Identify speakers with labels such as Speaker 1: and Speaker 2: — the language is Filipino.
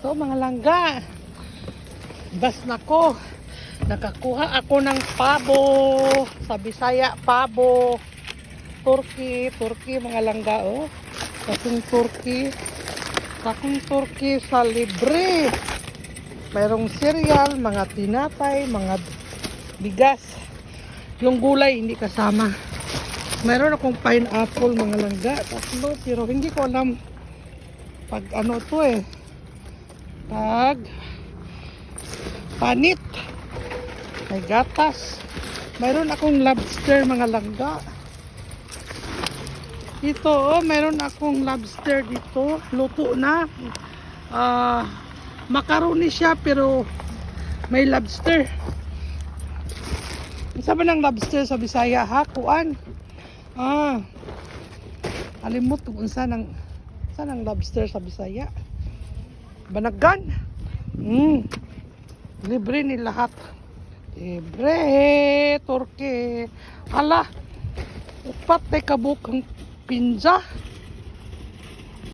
Speaker 1: So mga langga, bas na ko. Nakakuha ako ng pabo. Sa Bisaya, pabo. Turkey mga langga, oh. Takong turkey sa libre. Mayroong cereal, mga tinapay, mga bigas. Yung gulay hindi kasama. Mayroon akong pineapple mga langga, tatlo, pero hindi ko alam pag ano to eh. Pag panit. May gatas. Mayroon akong lobster mga langga. Ito, oh, mayroon akong lobster dito. Luto na. Macaroni siya pero may lobster. Sabi ng lobster sa Bisaya ha, kuan. Alimot kung saan ang lobster sa Bisaya. Banagan. Libre ni lahat. Libre, Turkey. Hala, upat na kabukang pinza.